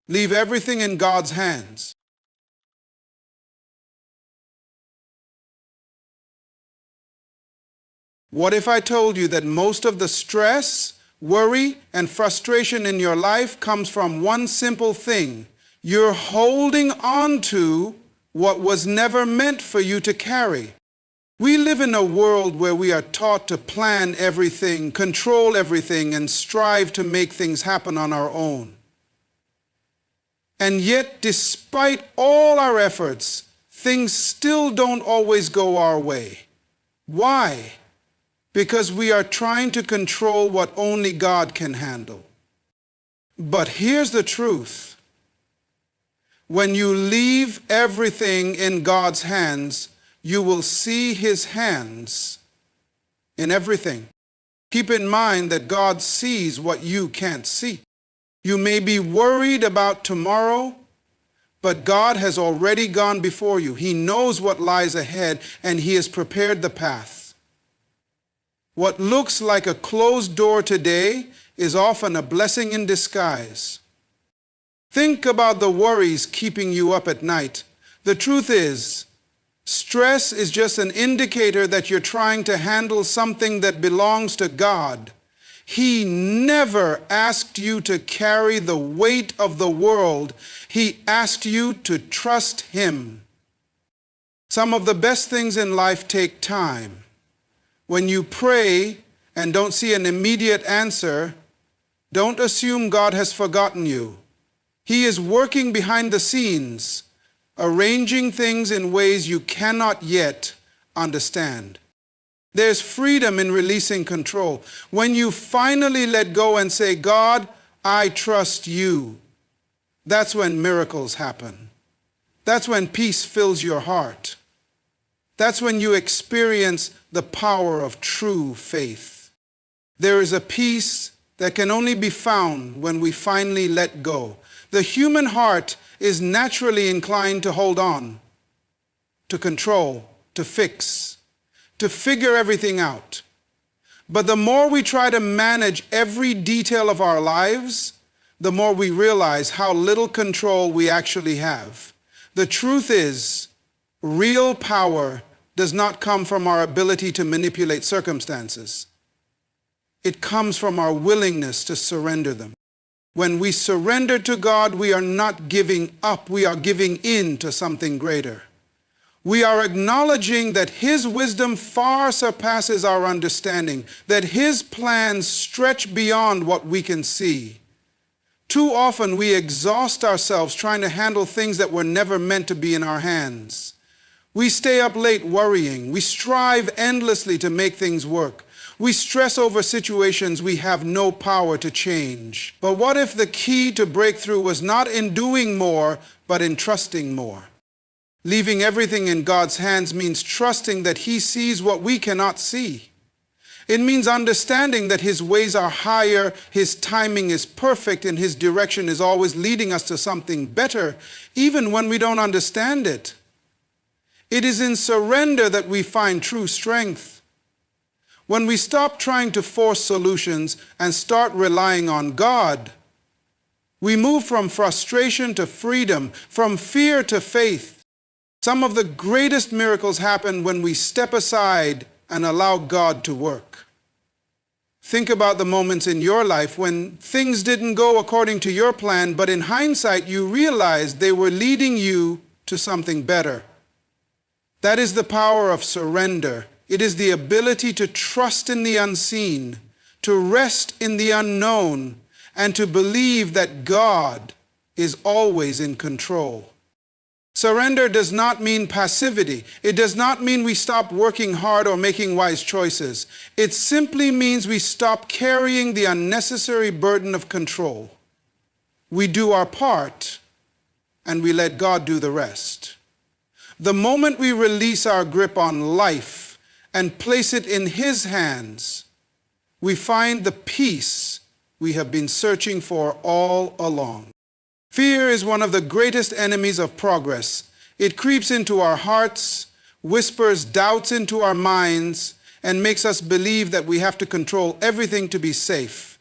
Leave everything in God's hands. What if I told you that most of the stress, worry, and frustration in your life comes from one simple thing? You're holding on to what was never meant for you to carry. We live in a world where we are taught to plan everything, control everything, and strive to make things happen on our own. And yet, despite all our efforts, things still don't always go our way. Why? Because we are trying to control what only God can handle. But here's the truth. When you leave everything in God's hands, you will see His hands in everything. Keep in mind that God sees what you can't see. You may be worried about tomorrow, but God has already gone before you. He knows what lies ahead, and He has prepared the path. What looks like a closed door today is often a blessing in disguise. Think about the worries keeping you up at night. The truth is, stress is just an indicator that you're trying to handle something that belongs to God. He never asked you to carry the weight of the world. He asked you to trust Him. Some of the best things in life take time. When you pray and don't see an immediate answer, don't assume God has forgotten you. He is working behind the scenes, arranging things in ways you cannot yet understand. There's freedom in releasing control. When you finally let go and say, God, I trust you, that's when miracles happen. That's when peace fills your heart. That's when you experience the power of true faith. There is a peace that can only be found when we finally let go. The human heart is naturally inclined to hold on, to control, to fix, to figure everything out. But the more we try to manage every detail of our lives, the more we realize how little control we actually have. The truth is, real power does not come from our ability to manipulate circumstances. It comes from our willingness to surrender them. When we surrender to God, we are not giving up, we are giving in to something greater. We are acknowledging that His wisdom far surpasses our understanding, that His plans stretch beyond what we can see. Too often we exhaust ourselves trying to handle things that were never meant to be in our hands. We stay up late worrying. We strive endlessly to make things work. We stress over situations we have no power to change. But what if the key to breakthrough was not in doing more, but in trusting more? Leaving everything in God's hands means trusting that He sees what we cannot see. It means understanding that His ways are higher, His timing is perfect, and His direction is always leading us to something better, even when we don't understand it. It is in surrender that we find true strength. When we stop trying to force solutions and start relying on God, we move from frustration to freedom, from fear to faith. Some of the greatest miracles happen when we step aside and allow God to work. Think about the moments in your life when things didn't go according to your plan, but in hindsight you realized they were leading you to something better. That is the power of surrender. It is the ability to trust in the unseen, to rest in the unknown, and to believe that God is always in control. Surrender does not mean passivity. It does not mean we stop working hard or making wise choices. It simply means we stop carrying the unnecessary burden of control. We do our part, and we let God do the rest. The moment we release our grip on life and place it in His hands, we find the peace we have been searching for all along. Fear is one of the greatest enemies of progress. It creeps into our hearts, whispers doubts into our minds, and makes us believe that we have to control everything to be safe.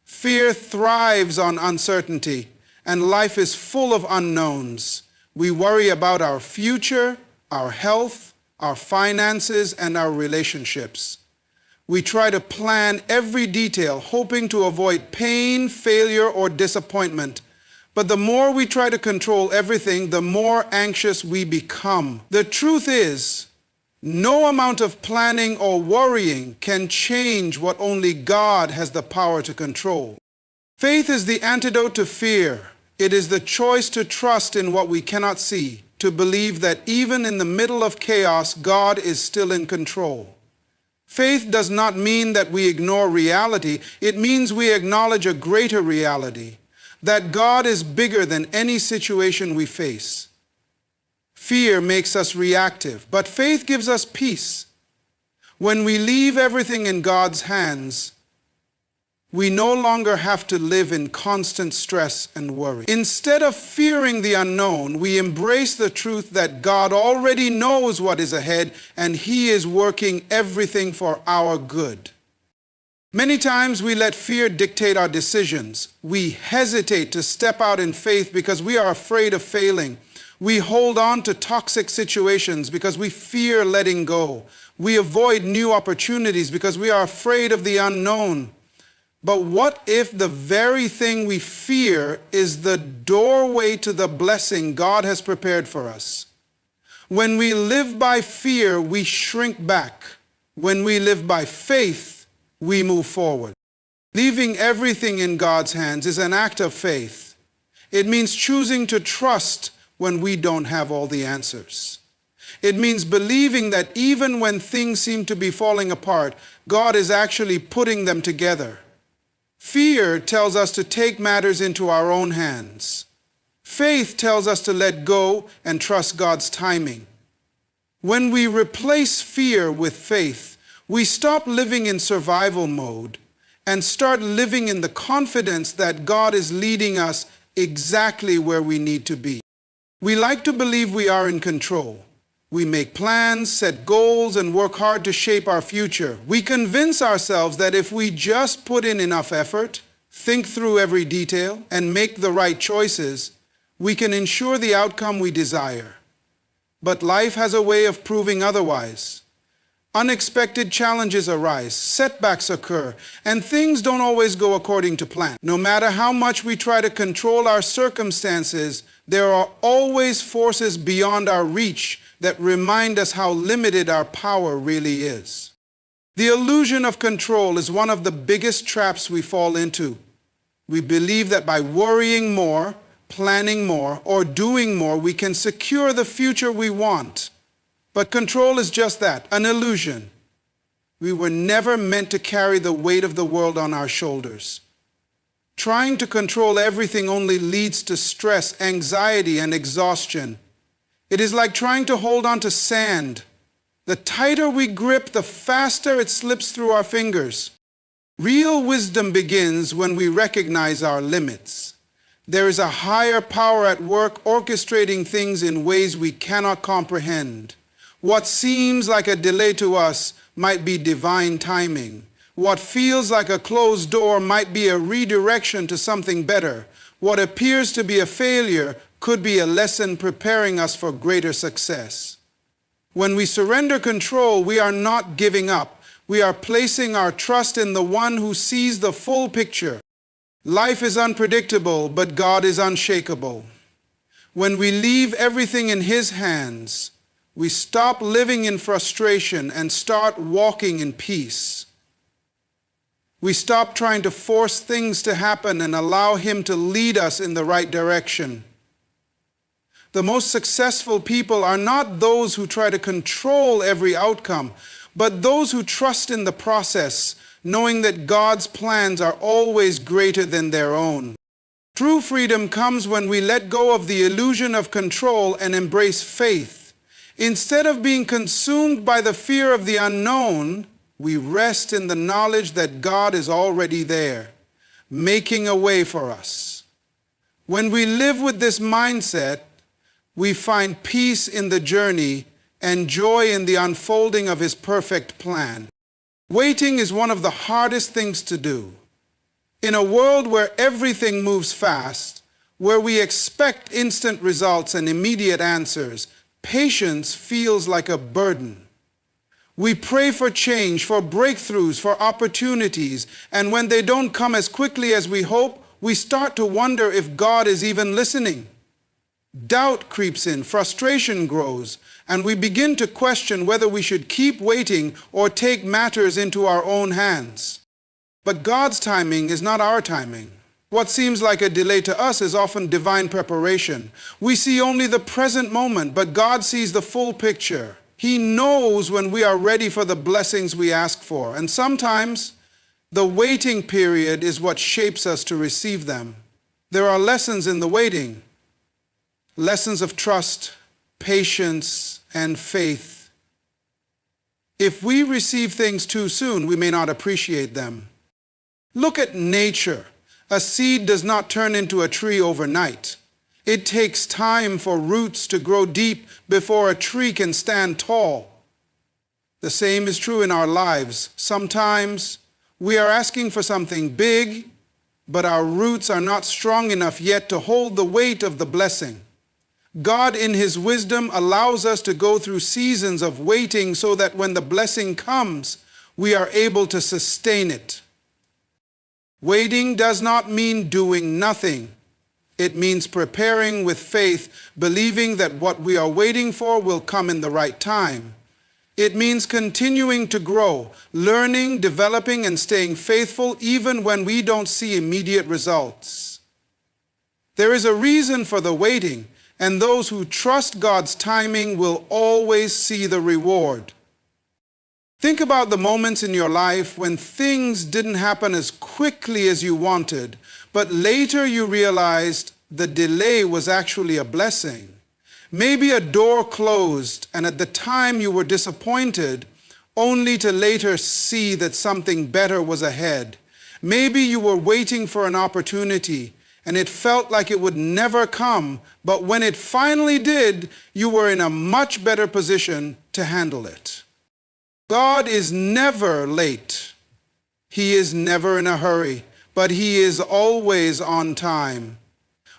Fear thrives on uncertainty, and life is full of unknowns. We worry about our future, our health, our finances, and our relationships. We try to plan every detail, hoping to avoid pain, failure, or disappointment. But the more we try to control everything, the more anxious we become. The truth is, no amount of planning or worrying can change what only God has the power to control. Faith is the antidote to fear. It is the choice to trust in what we cannot see, to believe that even in the middle of chaos, God is still in control. Faith does not mean that we ignore reality. It means we acknowledge a greater reality, that God is bigger than any situation we face. Fear makes us reactive, but faith gives us peace. When we leave everything in God's hands, we no longer have to live in constant stress and worry. Instead of fearing the unknown, we embrace the truth that God already knows what is ahead and He is working everything for our good. Many times we let fear dictate our decisions. We hesitate to step out in faith because we are afraid of failing. We hold on to toxic situations because we fear letting go. We avoid new opportunities because we are afraid of the unknown. But what if the very thing we fear is the doorway to the blessing God has prepared for us? When we live by fear, we shrink back. When we live by faith, we move forward. Leaving everything in God's hands is an act of faith. It means choosing to trust when we don't have all the answers. It means believing that even when things seem to be falling apart, God is actually putting them together. Fear tells us to take matters into our own hands. Faith tells us to let go and trust God's timing. When we replace fear with faith, we stop living in survival mode and start living in the confidence that God is leading us exactly where we need to be. We like to believe we are in control. We make plans, set goals, and work hard to shape our future. We convince ourselves that if we just put in enough effort, think through every detail, and make the right choices, we can ensure the outcome we desire. But life has a way of proving otherwise. Unexpected challenges arise, setbacks occur, and things don't always go according to plan. No matter how much we try to control our circumstances, there are always forces beyond our reach that remind us how limited our power really is. The illusion of control is one of the biggest traps we fall into. We believe that by worrying more, planning more, or doing more, we can secure the future we want. But control is just that, an illusion. We were never meant to carry the weight of the world on our shoulders. Trying to control everything only leads to stress, anxiety, and exhaustion. It is like trying to hold on to sand. The tighter we grip, the faster it slips through our fingers. Real wisdom begins when we recognize our limits. There is a higher power at work orchestrating things in ways we cannot comprehend. What seems like a delay to us might be divine timing. What feels like a closed door might be a redirection to something better. What appears to be a failure could be a lesson preparing us for greater success. When we surrender control, we are not giving up. We are placing our trust in the one who sees the full picture. Life is unpredictable, but God is unshakable. When we leave everything in His hands, we stop living in frustration and start walking in peace. We stop trying to force things to happen and allow Him to lead us in the right direction. The most successful people are not those who try to control every outcome, but those who trust in the process, knowing that God's plans are always greater than their own. True freedom comes when we let go of the illusion of control and embrace faith. Instead of being consumed by the fear of the unknown, we rest in the knowledge that God is already there, making a way for us. When we live with this mindset, we find peace in the journey and joy in the unfolding of His perfect plan. Waiting is one of the hardest things to do. In a world where everything moves fast, where we expect instant results and immediate answers, patience feels like a burden. We pray for change, for breakthroughs, for opportunities, and when they don't come as quickly as we hope, we start to wonder if God is even listening. Doubt creeps in, frustration grows, and we begin to question whether we should keep waiting or take matters into our own hands. But God's timing is not our timing. What seems like a delay to us is often divine preparation. We see only the present moment, but God sees the full picture. He knows when we are ready for the blessings we ask for, and sometimes the waiting period is what shapes us to receive them. There are lessons in the waiting, lessons of trust, patience, and faith. If we receive things too soon, we may not appreciate them. Look at nature. A seed does not turn into a tree overnight. It takes time for roots to grow deep before a tree can stand tall. The same is true in our lives. Sometimes we are asking for something big, but our roots are not strong enough yet to hold the weight of the blessing. God, in His wisdom, allows us to go through seasons of waiting so that when the blessing comes, we are able to sustain it. Waiting does not mean doing nothing. It means preparing with faith, believing that what we are waiting for will come in the right time. It means continuing to grow, learning, developing, and staying faithful even when we don't see immediate results. There is a reason for the waiting, and those who trust God's timing will always see the reward. Think about the moments in your life when things didn't happen as quickly as you wanted, but later you realized the delay was actually a blessing. Maybe a door closed, and at the time you were disappointed, only to later see that something better was ahead. Maybe you were waiting for an opportunity, and it felt like it would never come, but when it finally did, you were in a much better position to handle it. God is never late. He is never in a hurry, but He is always on time.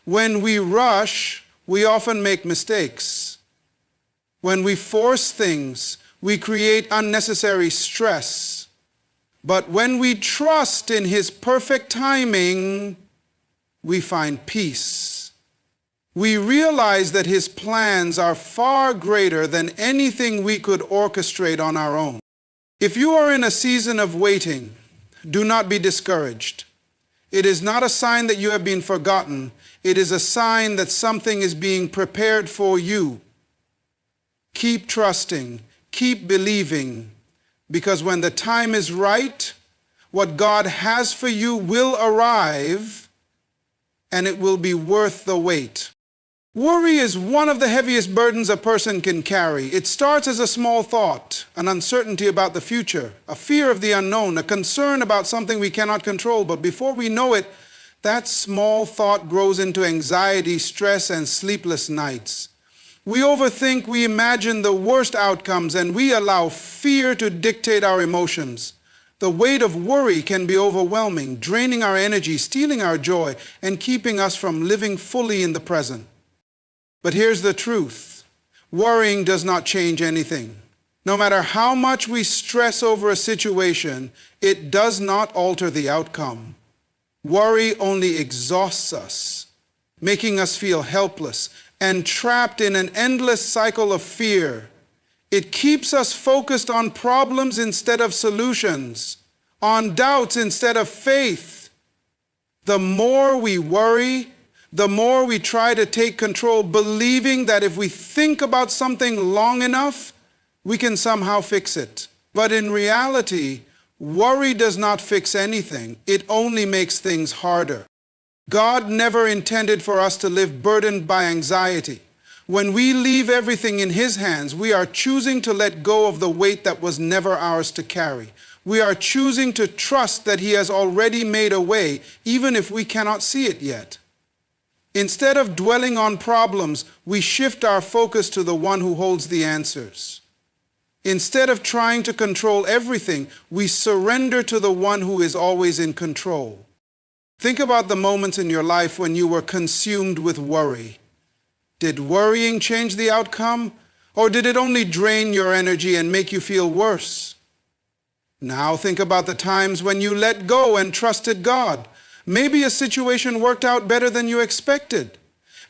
When we rush, we often make mistakes. When we force things, we create unnecessary stress. But when we trust in His perfect timing, we find peace. We realize that His plans are far greater than anything we could orchestrate on our own. If you are in a season of waiting, do not be discouraged. It is not a sign that you have been forgotten. It is a sign that something is being prepared for you. Keep trusting, keep believing, because when the time is right, what God has for you will arrive, and it will be worth the wait. Worry is one of the heaviest burdens a person can carry. It starts as a small thought, an uncertainty about the future, a fear of the unknown, a concern about something we cannot control. But before we know it, that small thought grows into anxiety, stress, and sleepless nights. We overthink, we imagine the worst outcomes, and we allow fear to dictate our emotions. The weight of worry can be overwhelming, draining our energy, stealing our joy, and keeping us from living fully in the present. But here's the truth. Worrying does not change anything. No matter how much we stress over a situation, it does not alter the outcome. Worry only exhausts us, making us feel helpless and trapped in an endless cycle of fear. It keeps us focused on problems instead of solutions, on doubts instead of faith. The more we worry, the more we try to take control, believing that if we think about something long enough, we can somehow fix it. But in reality, worry does not fix anything. It only makes things harder. God never intended for us to live burdened by anxiety. When we leave everything in His hands, we are choosing to let go of the weight that was never ours to carry. We are choosing to trust that He has already made a way, even if we cannot see it yet. Instead of dwelling on problems, we shift our focus to the one who holds the answers. Instead of trying to control everything, we surrender to the one who is always in control. Think about the moments in your life when you were consumed with worry. Did worrying change the outcome, or did it only drain your energy and make you feel worse? Now think about the times when you let go and trusted God. Maybe a situation worked out better than you expected.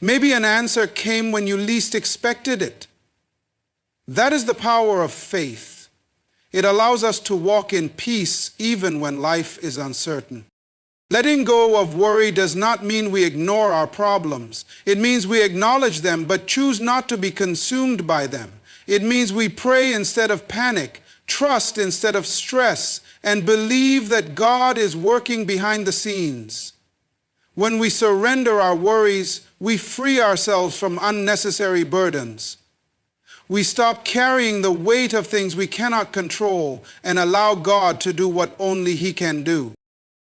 Maybe an answer came when you least expected it. That is the power of faith. It allows us to walk in peace even when life is uncertain. Letting go of worry does not mean we ignore our problems. It means we acknowledge them but choose not to be consumed by them. It means we pray instead of panic, trust instead of stress, and believe that God is working behind the scenes. When we surrender our worries, we free ourselves from unnecessary burdens. We stop carrying the weight of things we cannot control and allow God to do what only He can do.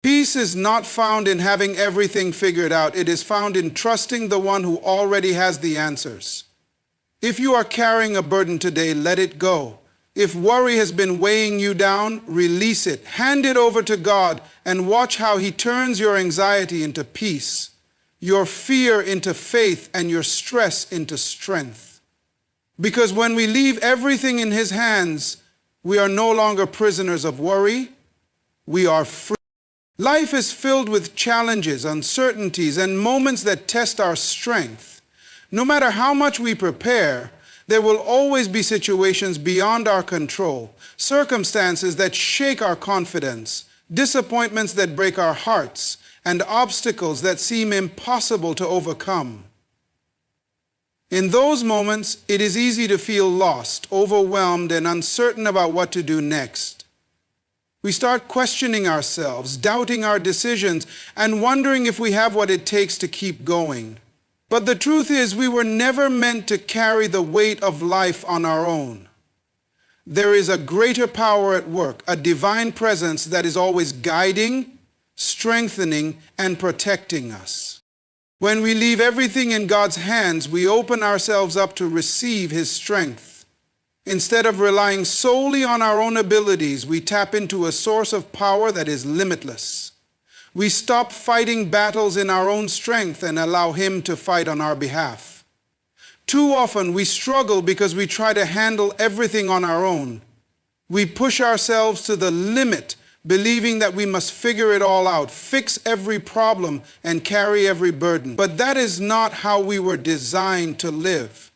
Peace is not found in having everything figured out. It is found in trusting the one who already has the answers. If you are carrying a burden today, let it go. If worry has been weighing you down, release it. Hand it over to God and watch how He turns your anxiety into peace, your fear into faith, and your stress into strength. Because when we leave everything in His hands, we are no longer prisoners of worry. We are free. Life is filled with challenges, uncertainties, and moments that test our strength. No matter how much we prepare, there will always be situations beyond our control, circumstances that shake our confidence, disappointments that break our hearts, and obstacles that seem impossible to overcome. In those moments, it is easy to feel lost, overwhelmed, and uncertain about what to do next. We start questioning ourselves, doubting our decisions, and wondering if we have what it takes to keep going. But the truth is, we were never meant to carry the weight of life on our own. There is a greater power at work, a divine presence that is always guiding, strengthening, and protecting us. When we leave everything in God's hands, we open ourselves up to receive His strength. Instead of relying solely on our own abilities, we tap into a source of power that is limitless. We stop fighting battles in our own strength and allow Him to fight on our behalf. Too often we struggle because we try to handle everything on our own. We push ourselves to the limit, believing that we must figure it all out, fix every problem, and carry every burden. But that is not how we were designed to live.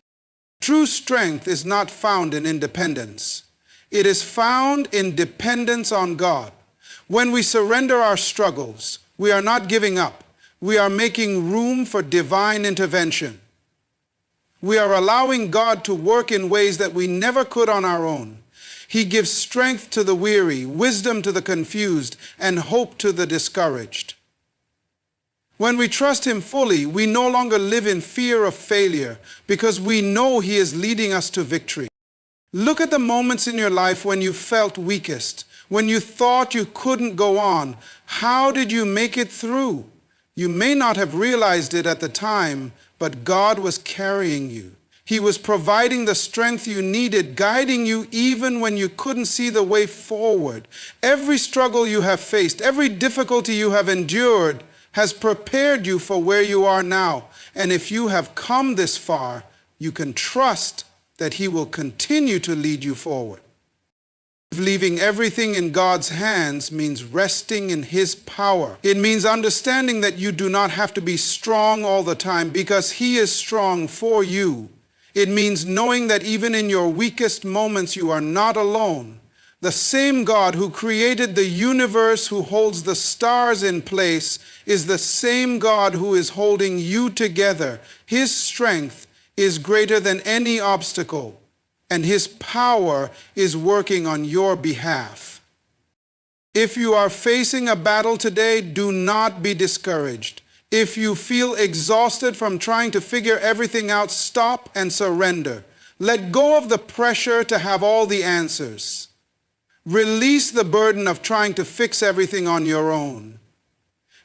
True strength is not found in independence. It is found in dependence on God. When we surrender our struggles, we are not giving up. We are making room for divine intervention. We are allowing God to work in ways that we never could on our own. He gives strength to the weary, wisdom to the confused, and hope to the discouraged. When we trust Him fully, we no longer live in fear of failure because we know He is leading us to victory. Look at the moments in your life when you felt weakest, when you thought you couldn't go on. How did you make it through? You may not have realized it at the time, but God was carrying you. He was providing the strength you needed, guiding you even when you couldn't see the way forward. Every struggle you have faced, every difficulty you have endured, has prepared you for where you are now. And if you have come this far, you can trust that He will continue to lead you forward. Leaving everything in God's hands means resting in His power. It means understanding that you do not have to be strong all the time because He is strong for you. It means knowing that even in your weakest moments, you are not alone. The same God who created the universe, who holds the stars in place, is the same God who is holding you together. His strength is greater than any obstacle, and His power is working on your behalf. If you are facing a battle today, do not be discouraged. If you feel exhausted from trying to figure everything out, stop and surrender. Let go of the pressure to have all the answers. Release the burden of trying to fix everything on your own.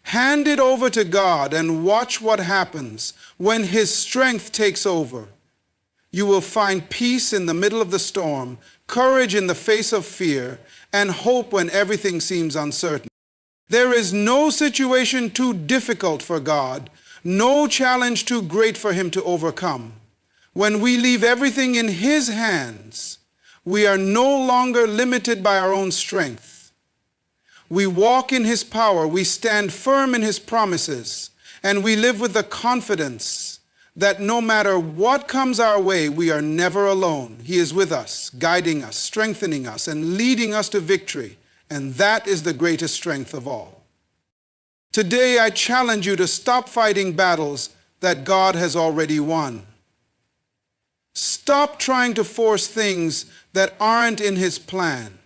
Hand it over to God and watch what happens when His strength takes over. You will find peace in the middle of the storm, courage in the face of fear, and hope when everything seems uncertain. There is no situation too difficult for God, no challenge too great for him to overcome. When we leave everything in his hands, we are no longer limited by our own strength. We walk in his power, we stand firm in his promises, and we live with the confidence that no matter what comes our way, we are never alone. He is with us, guiding us, strengthening us, and leading us to victory. And that is the greatest strength of all. Today, I challenge you to stop fighting battles that God has already won. Stop trying to force things that aren't in his plan.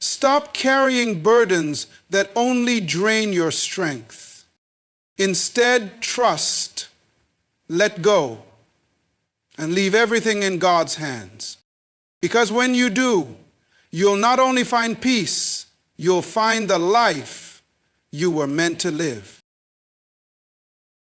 Stop carrying burdens that only drain your strength. Instead, trust, let go, and leave everything in God's hands. Because when you do, you'll not only find peace, you'll find the life you were meant to live.